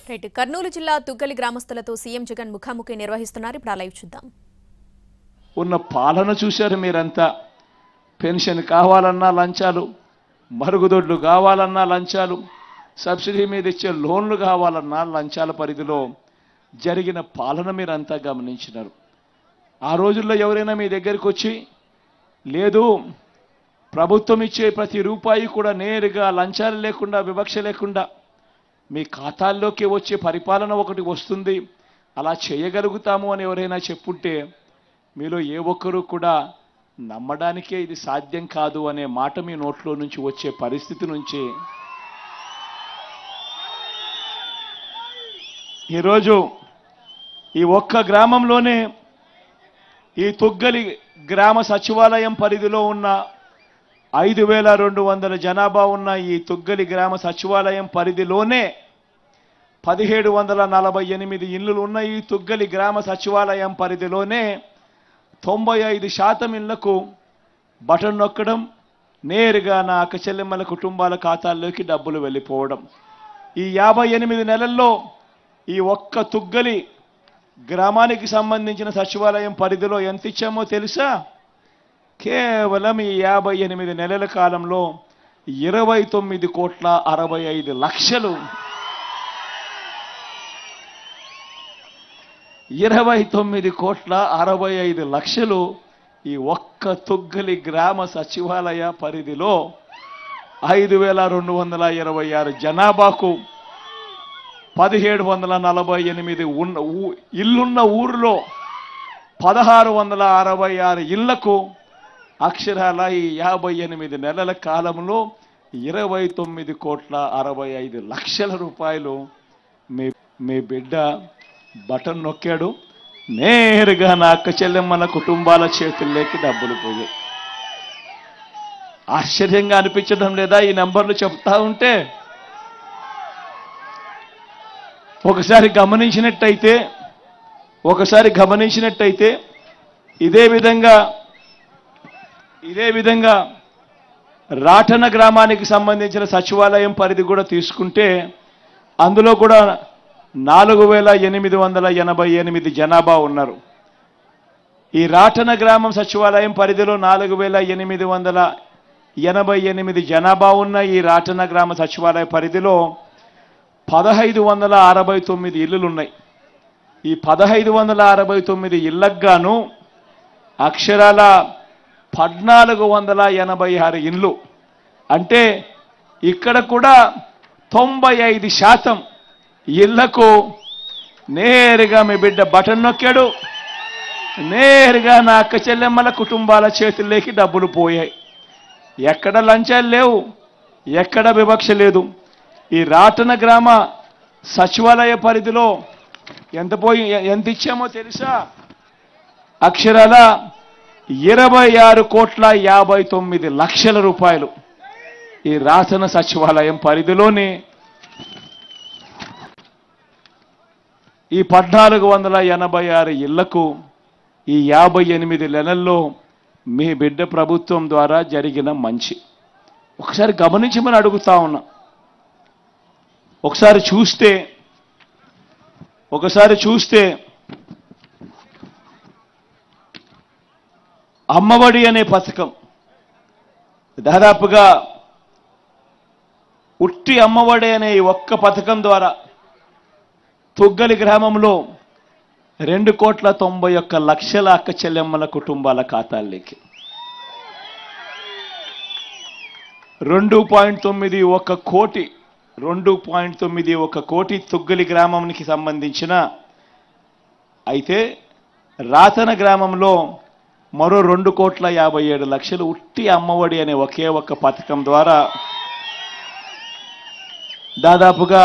Right Kurnool జిల్లా తుగ్గలి గ్రామస్తులతో CM Jagan ముఖాముఖి నిర్వహిస్తున్నారు. ఇప్పుడు లైవ్ చూద్దాం. ఉన్న పాలన చూశారు మీరంతా. పెన్షన్ కావాలన్నా లంచాలు, మరుగుదొడ్లు కావాలన్నా లంచాలు, సబ్సిడీ మీద ఇచ్చే లోన్లు కావాలన్నా లంచాల పరిధిలో జరిగిన పాలన మీరంతా గమనించినారు. ఆ రోజుల్లో ఎవరైనా మీ దగ్గరికి వచ్చి లేదు ప్రభుత్వం ఇచ్చే ప్రతి రూపాయి కూడా నేరుగా లంచాలు లేకుండా వివక్ష లేకుండా మీ ఖాతాల్లోకి వచ్చే పరిపాలన ఒకటి వస్తుంది, అలా చేయగలుగుతాము అని ఎవరైనా చెప్పుంటే మీలో ఏ ఒక్కరూ కూడా నమ్మడానికే ఇది సాధ్యం కాదు అనే మాట మీ నోట్లో నుంచి వచ్చే పరిస్థితి నుంచి ఈరోజు ఈ ఒక్క గ్రామంలోనే ఈ తుగ్గలి గ్రామ సచివాలయం పరిధిలో ఉన్న 5200 జనాభా ఉన్న ఈ తుగ్గలి గ్రామ సచివాలయం పరిధిలోనే 1748 ఇళ్ళు ఉన్న ఈ తుగ్గలి గ్రామ సచివాలయం పరిధిలోనే 95% ఇళ్లకు బటన్ నొక్కడం, నేరుగా నా అక్క చెల్లెమ్మల కుటుంబాల ఖాతాల్లోకి డబ్బులు వెళ్ళిపోవడం. ఈ 58 నెలల్లో ఈ ఒక్క తుగ్గలి గ్రామానికి సంబంధించిన సచివాలయం పరిధిలో ఎంత ఇచ్చామో తెలుసా? కేవలం ఈ 58 నెలల కాలంలో 29,65,00,000 29,65,00,000 ఈ ఒక్క తుగ్గలి గ్రామ సచివాలయ పరిధిలో 5226 జనాభాకు 1748 ఇల్లున్న ఊరిలో 1666 ఇళ్లకు అక్షరాల ఈ 58 నెలల కాలంలో 29,65,00,000 రూపాయలు మీ బిడ్డ బటన్ నొక్కాడు, నేరుగా నా అక్క చెల్లెమ్మల కుటుంబాల చేతుల్లోకి డబ్బులు పోయాయి. ఆశ్చర్యంగా అనిపించడం లేదా ఈ నంబర్లు చెప్తా ఉంటే? ఒకసారి గమనించినట్టయితే ఇదే విధంగా రాటన గ్రామానికి సంబంధించిన సచివాలయం పరిధి కూడా తీసుకుంటే అందులో కూడా 4888 జనాభా ఉన్నారు. ఈ రాటన గ్రామం సచివాలయం పరిధిలో 4888 జనాభా ఉన్న ఈ రాటన గ్రామ సచివాలయ పరిధిలో 1569 ఇళ్ళు ఉన్నాయి. ఈ 1569 ఇళ్లకు గాను అక్షరాల 1486 ఇళ్ళు. అంటే ఇక్కడ కూడా 95% ఇళ్లకు నేరుగా మీ బిడ్డ బటన్ నొక్కాడు, నేరుగా నా అక్క చెల్లెమ్మల కుటుంబాల చేతుల్లోకి డబ్బులు పోయాయి. ఎక్కడ లంచాలు లేవు, ఎక్కడ వివక్ష లేదు. ఈ రాటన గ్రామ సచివాలయ పరిధిలో ఎంత ఇచ్చామో తెలుసా? అక్షరాల 26,59,00,000 రూపాయలు ఈ రాటన సచివాలయం పరిధిలోని ఈ 1486 ఇళ్లకు ఈ 58 నెలల్లో మీ బిడ్డ ప్రభుత్వం ద్వారా జరిగిన మంచి ఒకసారి గమనించమని అడుగుతా ఉన్నా. ఒకసారి చూస్తే అమ్మఒడి అనే పథకం దాదాపుగా ఉట్టి అమ్మఒడి అనే ఒక్క పథకం ద్వారా తుగ్గలి గ్రామంలో 2,91,00,000 అక్క చెల్లెమ్మల కుటుంబాల ఖాతాల్లోకి 2.91 కోటి తుగ్గలి గ్రామానికి సంబంధించిన. అయితే రాతన గ్రామంలో మరో 2,57,00,000 ఉట్టి అమ్మఒడి అనే ఒకే ఒక్క పథకం ద్వారా దాదాపుగా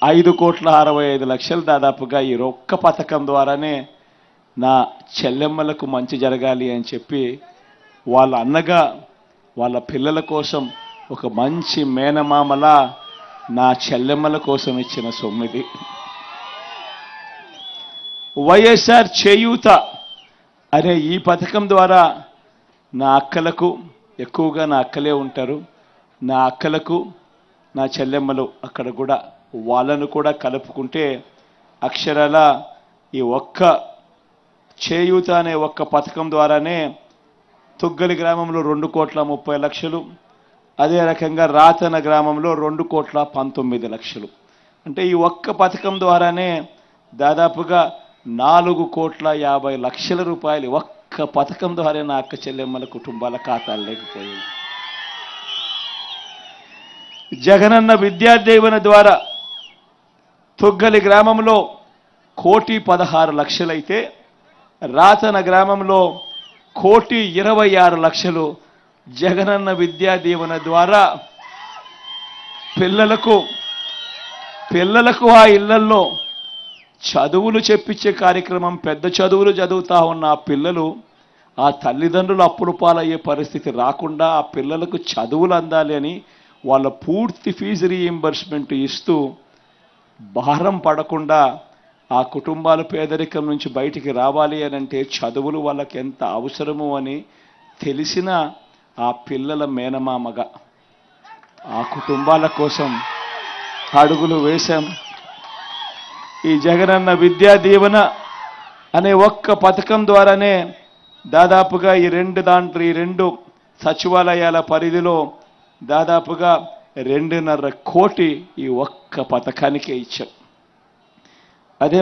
5,65,00,000 దాదాపుగా ఈ ఒక్క పథకం ద్వారానే నా చెల్లెమ్మలకు మంచి జరగాలి అని చెప్పి వాళ్ళ అన్నగా వాళ్ళ పిల్లల కోసం ఒక మంచి మేనమామలా నా చెల్లెమ్మల కోసం ఇచ్చిన సొమ్మిది. వైఎస్ఆర్ చేయూత అనే ఈ పథకం ద్వారా నా అక్కలకు, ఎక్కువగా నా అక్కలే ఉంటారు, నా అక్కలకు నా చెల్లెమ్మలు అక్కడ కూడా వాళ్ళను కూడా కలుపుకుంటే అక్షరాల ఈ ఒక్క చేయూత అనే ఒక్క పథకం ద్వారానే తుగ్గలి గ్రామంలో 2,30,00,000, అదే రకంగా రాతన గ్రామంలో 2,19,00,000. అంటే ఈ ఒక్క పథకం ద్వారానే దాదాపుగా 4,50,00,000 రూపాయలు ఒక్క పథకం ద్వారా నా అక్క చెల్లెమ్మల కుటుంబాల ఖాతాలు లేకపోయాయి. జగనన్న విద్యాదీవెన ద్వారా తుగ్గలి గ్రామంలో 1,16,00,000 అయితే రాతన గ్రామంలో 1,26,00,000 జగనన్న విద్యాదీవెన ద్వారా పిల్లలకు ఆ ఇళ్లల్లో చదువులు చెప్పించే కార్యక్రమం, పెద్ద చదువులు చదువుతా ఉన్న ఆ పిల్లలు ఆ తల్లిదండ్రులు అప్పుల పాలయ్యే పరిస్థితి రాకుండా ఆ పిల్లలకు చదువులు అందాలి అని వాళ్ళ పూర్తి ఫీజు రీయింబర్స్మెంట్ ఇస్తూ భారం పడకుండా ఆ కుటుంబాలు పేదరికం నుంచి బయటికి రావాలి అని అంటే చదువులు వాళ్ళకి ఎంత అవసరము అని తెలిసిన ఆ పిల్లల మేనమామగా ఆ కుటుంబాల కోసం అడుగులు వేశాం. ఈ జగనన్న విద్యా దీవెన అనే ఒక్క పథకం ద్వారానే దాదాపుగా ఈ రెండు సచివాలయాల పరిధిలో దాదాపుగా 2.5 కోటి ఈ ఒక్క పథకానికే ఇచ్చాం. అదే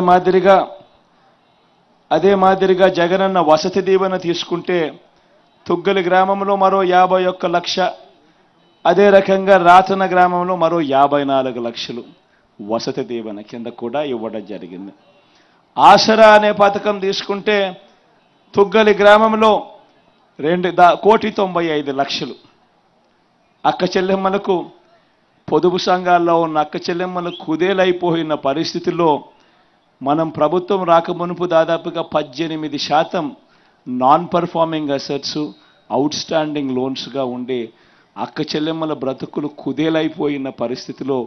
మాదిరిగా జగనన్న వసతి దీవెన తీసుకుంటే తుగ్గలి గ్రామంలో మరో 51 లక్ష, అదే రకంగా రాతన గ్రామంలో మరో 54 లక్షలు వసతి దీవెన కింద కూడా ఇవ్వడం జరిగింది. ఆసరా అనే పథకం తీసుకుంటే తుగ్గలి గ్రామంలో 1,95,00,000 అక్క చెల్లెమ్మలకు, పొదుపు సంఘాల్లో ఉన్న అక్క చెల్లెమ్మలు కుదేలైపోయిన పరిస్థితుల్లో మనం ప్రభుత్వం రాకమునుపు దాదాపుగా 18% non performing assets, outstanding లోన్స్గా ఉండే అక్క చెల్లెమ్మల బ్రతుకులు కుదేలైపోయిన పరిస్థితిలో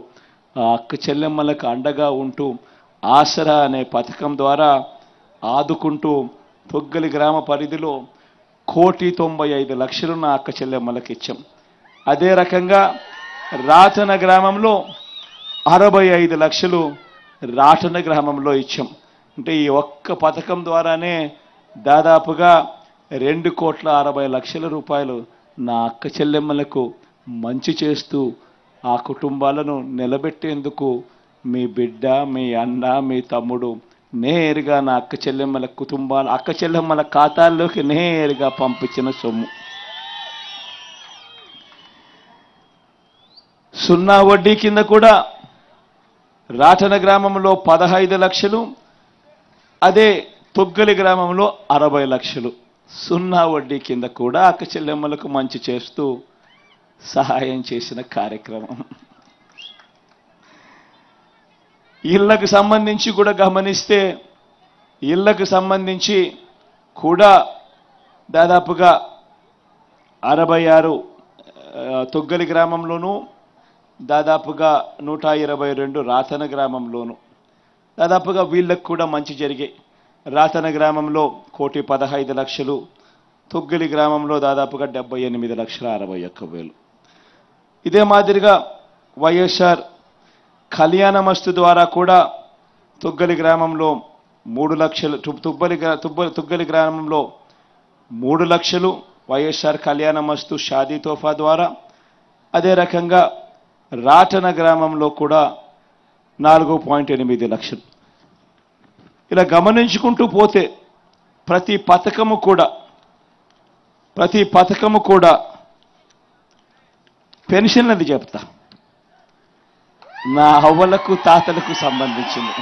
ఆ అక్క చెల్లెమ్మలకు అండగా ఉంటూ ఆసరా అనే పథకం ద్వారా ఆదుకుంటూ తుగ్గలి గ్రామ పరిధిలో 1,95,00,000 నా అక్క చెల్లెమ్మలకు ఇచ్చాం. అదే రకంగా రాతన గ్రామంలో 65 లక్షలు రాటన గ్రామంలో ఇచ్చాం. అంటే ఈ ఒక్క పథకం ద్వారానే దాదాపుగా 2,60,00,000 రూపాయలు నా అక్క చెల్లెమ్మలకు మంచి చేస్తూ ఆ కుటుంబాలను నిలబెట్టేందుకు మీ బిడ్డ, మీ అన్న, మీ తమ్ముడు నేరుగా నా అక్క చెల్లెమ్మల ఖాతాల్లోకి నేరుగా పంపించిన సొమ్ము. 0 వడ్డీ కింద కూడా రాటన గ్రామంలో 15 లక్షలు, అదే తుగ్గలి గ్రామంలో 60 లక్షలు 0 వడ్డీ కింద కూడా అక్క చెల్లెమ్మలకు మంచి చేస్తూ సహాయం చేసిన కార్యక్రమం. ఇళ్లకు సంబంధించి కూడా గమనిస్తే ఇళ్లకు సంబంధించి కూడా దాదాపుగా 66 తుగ్గలి గ్రామంలోనూ, దాదాపుగా 122 రాతన గ్రామంలోనూ దాదాపుగా వీళ్ళకు కూడా మంచి జరిగాయి. రాతన గ్రామంలో 1,15,00,000, తుగ్గలి గ్రామంలో దాదాపుగా 78,61,000. ఇదే మాదిరిగా వైఎస్ఆర్ కళ్యాణమస్తు ద్వారా కూడా తుగ్గలి గ్రామంలో 3 లక్షలు, తుగ్గలి గ్రామంలో 3 లక్షలు వైఎస్ఆర్ కళ్యాణమస్తు షాదీ తోఫా ద్వారా, అదే రకంగా రాటన గ్రామంలో కూడా 4.8 లక్షలు. ఇలా గమనించుకుంటూ పోతే ప్రతి పథకము కూడా పెన్షన్లది చెప్తా, నా అవ్వలకు తాతలకు సంబంధించింది.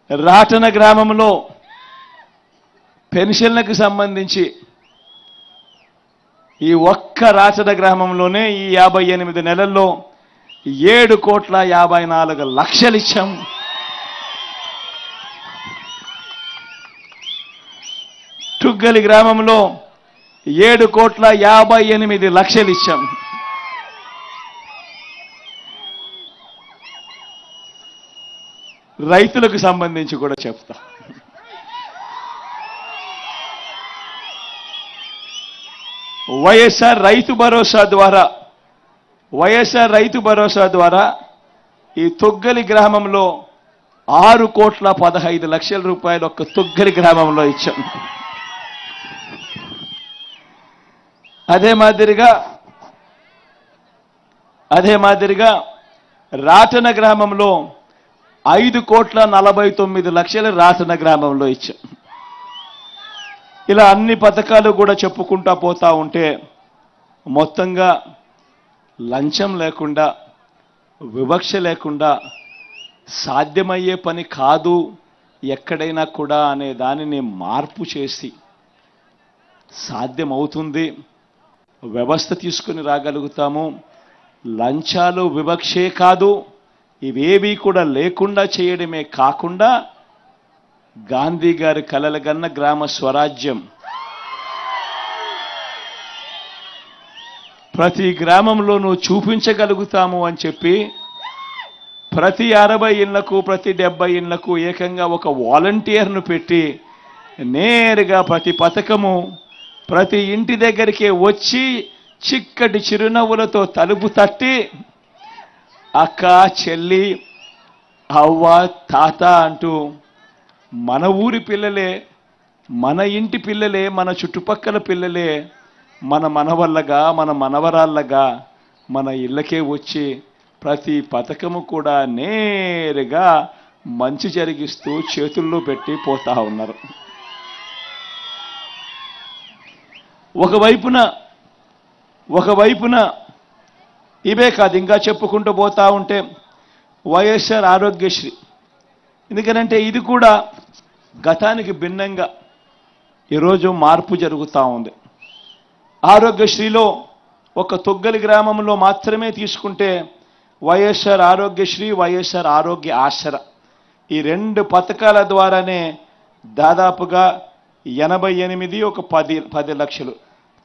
రాటన గ్రామంలో పెన్షన్లకు సంబంధించి ఈ ఒక్క రాటన గ్రామంలోనే ఈ 58 నెలల్లో 7,54,00,000 ఇచ్చాం. తుగ్గలి గ్రామంలో 7,58,00,000 ఇచ్చాం. రైతులకు సంబంధించి కూడా చెప్తా. వైఎస్ఆర్ రైతు భరోసా ద్వారా వైఎస్ఆర్ రైతు భరోసా ద్వారా ఈ తొగ్గలి గ్రామంలో 6,15,00,000 రూపాయలు ఒక్క తొగ్గలి గ్రామంలో ఇచ్చాం. అదే మాదిరిగా రాటన గ్రామంలో 5,49,00,000 రాటన గ్రామంలో ఇచ్చాం. ఇలా అన్ని పథకాలు కూడా చెప్పుకుంటా పోతా ఉంటే మొత్తంగా లంచం లేకుండా, వివక్ష లేకుండా సాధ్యమయ్యే పని కాదు ఎక్కడైనా కూడా అనే దానిని మార్పు చేసి సాధ్యమవుతుంది, వ్యవస్థ తీసుకుని రాగలుగుతాము. లంచాలు వివక్షే కాదు, ఇవేవి కూడా లేకుండా చేయడమే కాకుండా గాంధీ గారి కలలుగన్న గ్రామ స్వరాజ్యం ప్రతి గ్రామంలోనూ చూపించగలుగుతాము అని చెప్పి ప్రతి 60 ఇళ్లకు, ప్రతి 70 ఇళ్లకు ఏకంగా ఒక వాలంటీర్ను పెట్టి నేరుగా ప్రతి పథకము ప్రతి ఇంటి దగ్గరికి వచ్చి చిక్కటి చిరునవ్వులతో తలుపు తట్టి అక్క, చెల్లి, అవ్వ, తాత అంటూ మన ఊరి పిల్లలే, మన ఇంటి పిల్లలే, మన చుట్టుపక్కల పిల్లలే మన మనవళ్ళగా, మన మనవరాళ్ళగా మన ఇళ్ళకే వచ్చి ప్రతి పథకము కూడా నేరుగా మంచి జరిగిస్తూ చేతుల్లో పెట్టి పోతా ఉన్నారు. ఒకవైపున ఇవే కాదు, ఇంకా చెప్పుకుంటూ పోతా ఉంటే వైఎస్ఆర్ ఆరోగ్యశ్రీ. ఎందుకనంటే ఇది కూడా గతానికి భిన్నంగా ఈరోజు మార్పు జరుగుతూ ఉంది. ఆరోగ్యశ్రీలో ఒక తొగ్గలి గ్రామంలో మాత్రమే తీసుకుంటే వైఎస్ఆర్ ఆరోగ్యశ్రీ, వైఎస్ఆర్ ఆరోగ్య ఆసరా ఈ 2 పథకాల ద్వారానే దాదాపుగా 88, ఒక 10 లక్షలు,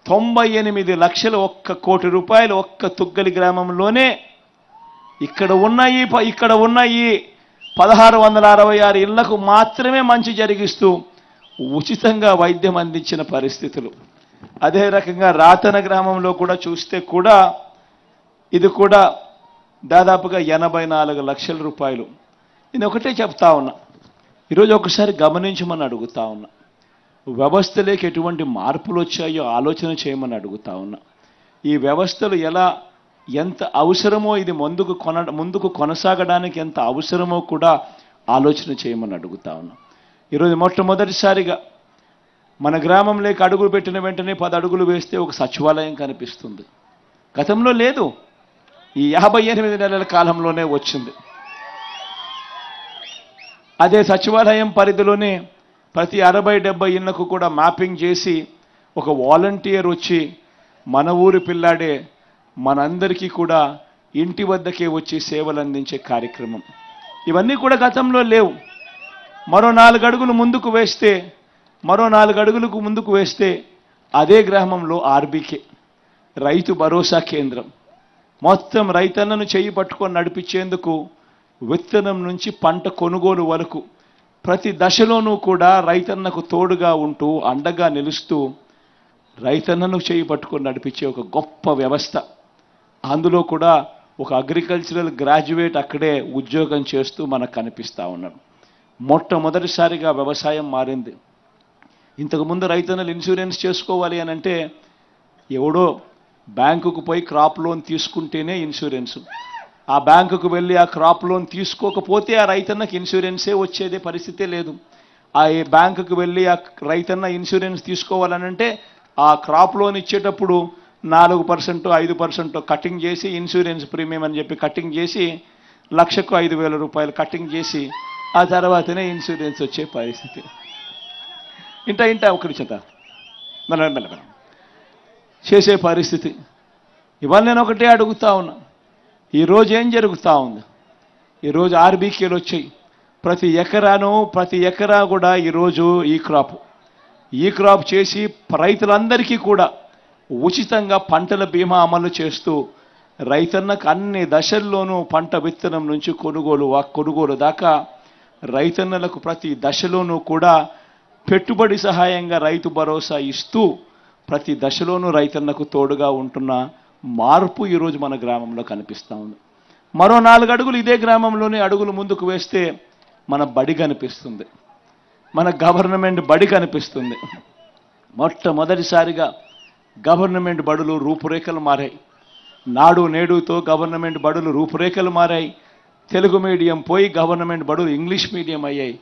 98 లక్షలు, 1 కోటి రూపాయలు ఒక్క తొగ్గలి గ్రామంలోనే ఇక్కడ ఉన్న ఈ 1666 ఇళ్లకు మాత్రమే మంచి జరిగిస్తూ ఉచితంగా వైద్యం అందించిన పరిస్థితులు. అదే రకంగా రాతన గ్రామంలో కూడా చూస్తే కూడా ఇది కూడా దాదాపుగా 84 లక్షల రూపాయలు. నేను ఒకటే చెప్తా ఉన్నా, ఈరోజు ఒకసారి గమనించమని అడుగుతా ఉన్నా. వ్యవస్థలోకి ఎటువంటి మార్పులు వచ్చాయో ఆలోచన చేయమని అడుగుతా ఉన్నా. ఈ వ్యవస్థలు ఎంత అవసరమో, ఇది ముందుకు కొనసాగడానికి ఎంత అవసరమో కూడా ఆలోచన చేయమని అడుగుతా ఉన్నా. ఈరోజు మొట్టమొదటిసారిగా మన గ్రామంలోకి అడుగులు పెట్టిన వెంటనే 10 అడుగులు వేస్తే ఒక సచివాలయం కనిపిస్తుంది. గతంలో లేదు, ఈ 58 నెలల కాలంలోనే వచ్చింది. అదే సచివాలయం పరిధిలోనే ప్రతి 60-70 ఇళ్లకు కూడా మ్యాపింగ్ చేసి ఒక వాలంటీర్ వచ్చి మన ఊరి పిల్లాడే మనందరికీ కూడా ఇంటి వద్దకే వచ్చి సేవలు అందించే కార్యక్రమం. ఇవన్నీ కూడా గతంలో లేవు. మరో 4 అడుగులు ముందుకు వేస్తే అదే గ్రామంలో ఆర్బీకే రైతు భరోసా కేంద్రం మొత్తం రైతన్నను చేయి పట్టుకొని నడిపించేందుకు విత్తనం నుంచి పంట కొనుగోలు వరకు ప్రతి దశలోనూ కూడా రైతన్నకు తోడుగా ఉంటూ అండగా నిలుస్తూ రైతన్నను చేయి పట్టుకొని నడిపించే ఒక గొప్ప వ్యవస్థ. అందులో కూడా ఒక అగ్రికల్చరల్ గ్రాడ్యుయేట్ అక్కడే ఉద్యోగం చేస్తూ మనకు కనిపిస్తూ ఉన్నాడు. మొట్టమొదటిసారిగా వ్యవసాయం మారింది. ఇంతకుముందు రైతన్నలు ఇన్సూరెన్స్ చేసుకోవాలి అని అంటే ఎవడో బ్యాంకుకు పోయి క్రాప్ లోన్ తీసుకుంటేనే ఇన్సూరెన్సు. ఆ బ్యాంకుకు వెళ్ళి ఆ క్రాప్ లోన్ తీసుకోకపోతే ఆ రైతన్నకి ఇన్సూరెన్సే వచ్చేదే పరిస్థితే లేదు. ఆ బ్యాంకుకు వెళ్ళి ఆ రైతన్న ఇన్సూరెన్స్ తీసుకోవాలనంటే ఆ క్రాప్ లోన్ ఇచ్చేటప్పుడు 4%, 5% కటింగ్ చేసి ఇన్సూరెన్స్ ప్రీమియం అని చెప్పి కటింగ్ చేసి 1,05,000 రూపాయలు కటింగ్ చేసి ఆ తర్వాతనే ఇన్సూరెన్స్ వచ్చే పరిస్థితి. ఇంట ఒకరి చేత మెల్ల చేసే పరిస్థితి. ఇవాళ నేను ఒకటే అడుగుతా ఉన్నా, ఈరోజు ఏం జరుగుతూ ఉంది? ఈరోజు ఆర్బీకేలు వచ్చాయి. ప్రతి ఎకరా కూడా ఈరోజు ఈ క్రాప్ చేసి రైతులందరికీ కూడా ఉచితంగా పంటల బీమా అమలు చేస్తూ రైతన్నకు అన్ని దశల్లోనూ పంట విత్తనం నుంచి కొనుగోలు దాకా రైతన్నలకు ప్రతి దశలోనూ కూడా పెట్టుబడి సహాయంగా రైతు భరోసా ఇస్తూ ప్రతి దశలోనూ రైతన్నకు తోడుగా ఉంటున్న మార్పు ఈరోజు మన గ్రామంలో కనిపిస్తూ ఉంది. మరో 4 అడుగులు ఇదే గ్రామంలోనే అడుగులు ముందుకు వేస్తే మన బడి కనిపిస్తుంది, మన గవర్నమెంట్ బడి కనిపిస్తుంది. మొట్టమొదటిసారిగా గవర్నమెంట్ బడులు రూపురేఖలు మారాయి. నాడు నేడుతో గవర్నమెంట్ బడులు రూపురేఖలు మారాయి. తెలుగు మీడియం పోయి గవర్నమెంట్ బడులు ఇంగ్లీష్ మీడియం అయ్యాయి.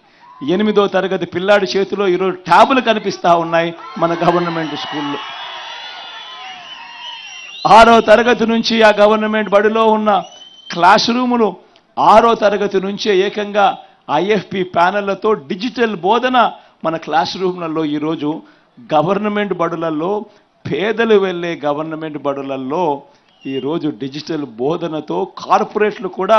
8వ తరగతి పిల్లాడి చేతిలో ఈరోజు ట్యాబులు కనిపిస్తూ ఉన్నాయి మన గవర్నమెంట్ స్కూల్లో. 6వ తరగతి నుంచి ఆ గవర్నమెంట్ బడిలో ఉన్న క్లాస్ రూములు 6వ తరగతి నుంచే ఏకంగా ఐఎఫ్పి ప్యానెళ్లతో డిజిటల్ బోధన మన క్లాస్ రూమ్లలో ఈరోజు గవర్నమెంట్ బడులలో, పేదలు వెళ్ళే గవర్నమెంట్ బడులలో ఈరోజు డిజిటల్ బోధనతో కార్పొరేట్లు కూడా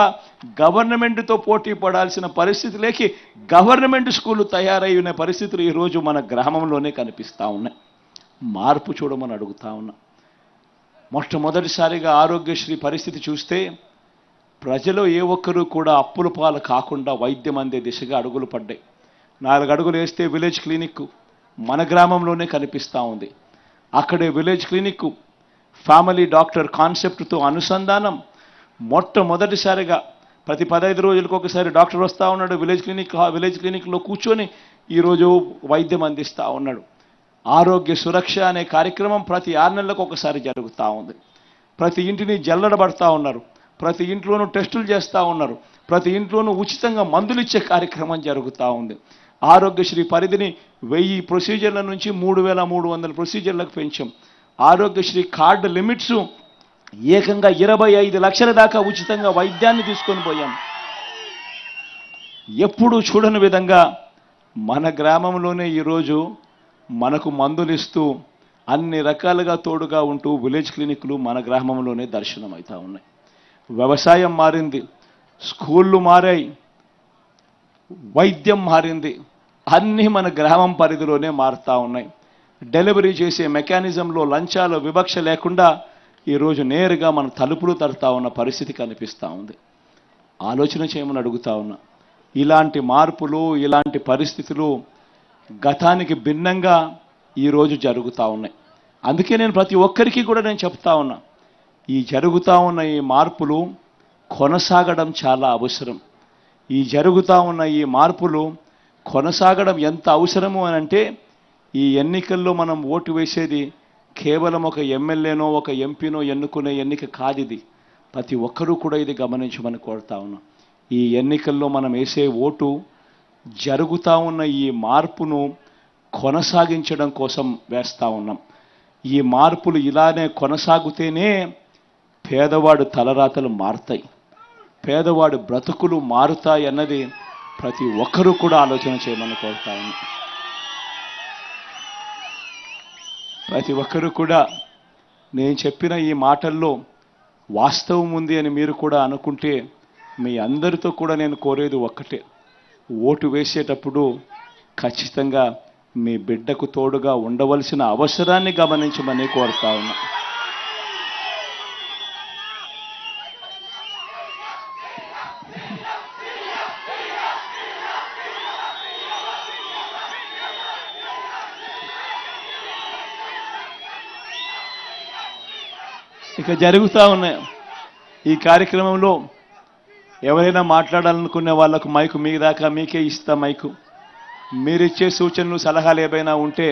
గవర్నమెంట్తో పోటీ పడాల్సిన పరిస్థితిలోకి గవర్నమెంట్ స్కూళ్ళు తయారయ్యే పరిస్థితులు ఈరోజు మన గ్రామంలోనే కనిపిస్తూ ఉన్నాయి. మార్పు చూడమని అడుగుతా ఉన్నా. మొట్టమొదటిసారిగా ఆరోగ్యశ్రీ పరిస్థితి చూస్తే ప్రజలు ఏ ఒక్కరూ కూడా అప్పుల పాలు కాకుండా వైద్యం అందే దిశగా అడుగులు పడ్డాయి. 4 అడుగులు వేస్తే విలేజ్ క్లినిక్ మన గ్రామంలోనే కనిపిస్తూ ఉంది. అక్కడే విలేజ్ క్లినిక్ ఫ్యామిలీ డాక్టర్ కాన్సెప్ట్తో అనుసంధానం. మొట్టమొదటిసారిగా ప్రతి 15 రోజులకు ఒకసారి డాక్టర్ వస్తూ ఉన్నాడు. విలేజ్ క్లినిక్లో కూర్చొని ఈరోజు వైద్యం అందిస్తూ ఉన్నాడు. ఆరోగ్య సురక్ష అనే కార్యక్రమం ప్రతి 6 నెలలకు ఒకసారి జరుగుతూ ఉంది. ప్రతి ఇంటిని జల్లడబడతా ఉన్నారు, ప్రతి ఇంట్లోనూ టెస్టులు చేస్తూ ఉన్నారు, ప్రతి ఇంట్లోనూ ఉచితంగా మందులు ఇచ్చే కార్యక్రమం జరుగుతూ ఉంది. ఆరోగ్యశ్రీ పరిధిని 1000 ప్రొసీజర్ల నుంచి 3300 ప్రొసీజర్లకు పెంచాం. ఆరోగ్యశ్రీ కార్డు లిమిట్స్ ఏకంగా 25 లక్షల దాకా ఉచితంగా వైద్యాన్ని తీసుకొని పోయాం. ఎప్పుడూ చూడని విధంగా మన గ్రామంలోనే ఈరోజు మనకు మందులు ఇస్తూ అన్ని రకాలుగా తోడుగా ఉంటూ విలేజ్ క్లినిక్లు మన గ్రామంలోనే దర్శనమవుతా ఉన్నాయి. వ్యవసాయం మారింది, స్కూళ్ళు మారాయి, వైద్యం మారింది, అన్నీ మన గ్రామం పరిధిలోనే మారుతూ ఉన్నాయి. డెలివరీ చేసే మెకానిజంలో లంచాలు వివక్ష లేకుండా ఈరోజు నేరుగా మన తలుపులు తడతా ఉన్న పరిస్థితి కనిపిస్తూ ఉంది. ఆలోచన చేయమని అడుగుతా ఉన్నా. ఇలాంటి మార్పులు, ఇలాంటి పరిస్థితులు గతానికి భిన్నంగా ఈరోజు జరుగుతూ ఉన్నాయి. అందుకే నేను ప్రతి ఒక్కరికి కూడా నేను చెప్తా ఉన్నా, ఈ జరుగుతూ ఉన్న ఈ మార్పులు కొనసాగడం చాలా అవసరం. ఈ జరుగుతూ ఉన్న ఈ మార్పులు కొనసాగడం ఎంత అవసరము అని అంటే, ఈ ఎన్నికల్లో మనం ఓటు వేసేది కేవలం ఒక ఎమ్మెల్యేనో ఒక ఎంపీనో ఎన్నుకునే ఎన్నిక కాదు. ఇది ప్రతి ఒక్కరూ కూడా ఇది గమనించమని కోరుతా ఉన్నాం. ఈ ఎన్నికల్లో మనం వేసే ఓటు జరుగుతూ ఉన్న ఈ మార్పును కొనసాగించడం కోసం వేస్తూ ఉన్నాం. ఈ మార్పులు ఇలానే కొనసాగుతేనే పేదవాడు తలరాతలు మారుతాయి, పేదవాడు బ్రతుకులు మారుతాయి అన్నది ప్రతి ఒక్కరూ కూడా ఆలోచన చేయమని కోరుతా ఉన్నాం. ప్రతి ఒక్కరూ కూడా నేను చెప్పిన ఈ మాటల్లో వాస్తవం ఉంది అని మీరు కూడా అనుకుంటే, మీ అందరితో కూడా నేను కోరేది ఒక్కటే, ఓటు వేసేటప్పుడు ఖచ్చితంగా మీ బిడ్డకు తోడుగా ఉండవలసిన అవసరాన్ని గమనించమని కోరుతా ఉన్నా. ఇక జరుగుతూ ఉన్నాయి ఈ కార్యక్రమంలో ఎవరైనా మాట్లాడాలనుకునే వాళ్ళకు మైకు మీ దాకా మీకే ఇస్తా. మైకు మీరిచ్చే సూచనలు సలహాలు ఏవైనా ఉంటే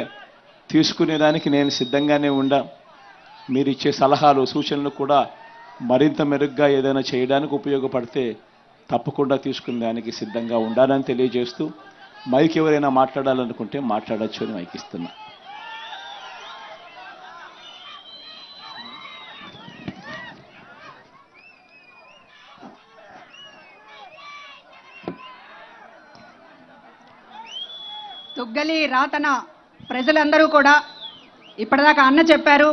తీసుకునేదానికి నేను సిద్ధంగానే ఉండా. మీరిచ్చే సలహాలు సూచనలు కూడా మరింత మెరుగ్గా ఏదైనా చేయడానికి ఉపయోగపడితే తప్పకుండా తీసుకునే దానికి సిద్ధంగా ఉండాలని తెలియజేస్తూ, మైక్ ఎవరైనా మాట్లాడాలనుకుంటే మాట్లాడచ్చు అని మైక్ ఇస్తున్నా. తుగ్గలి రాతన ప్రజలందరూ కూడా ఇప్పటిదాకా అన్న చెప్పారు.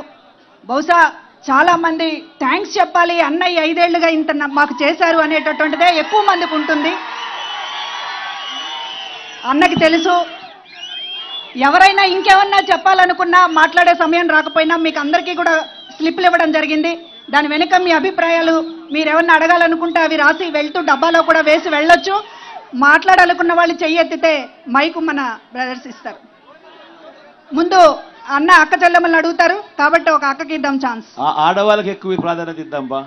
బహుశా చాలా మంది థ్యాంక్స్ చెప్పాలి, అన్నయ్య 5 ఏళ్లుగా ఇంత మాకు చేశారు అనేటటువంటిదే ఎక్కువ మందికి ఉంటుంది. అన్నకి తెలుసు. ఎవరైనా ఇంకేమన్నా చెప్పాలనుకున్నా మాట్లాడే సమయం రాకపోయినా మీకు అందరికీ కూడా స్లిప్లు ఇవ్వడం జరిగింది. దాని వెనుక మీ అభిప్రాయాలు, మీరేమన్నా అడగాలనుకుంటే అవి రాసి వెళ్తూ డబ్బాలో కూడా వేసి వెళ్ళొచ్చు. మాట్లాడాలనుకున్న వాళ్ళు చెయ్యెత్తితే మైకు మన బ్రదర్స్ ఇస్తారు. ముందు అన్న అక్క చెల్లెమ్మల్ని అడుగుతారు కాబట్టి ఒక అక్కకి ఇద్దాం ఛాన్స్. ఆడవాళ్ళకి ఎక్కువ ప్రాధాన్యత ఇద్దాం బా.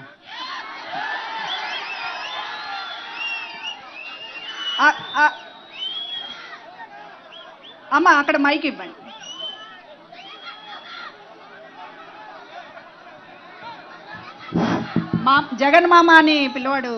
అమ్మ అక్కడ మైక్ ఇవ్వండి. జగన్ మామ అని పిల్లవాడు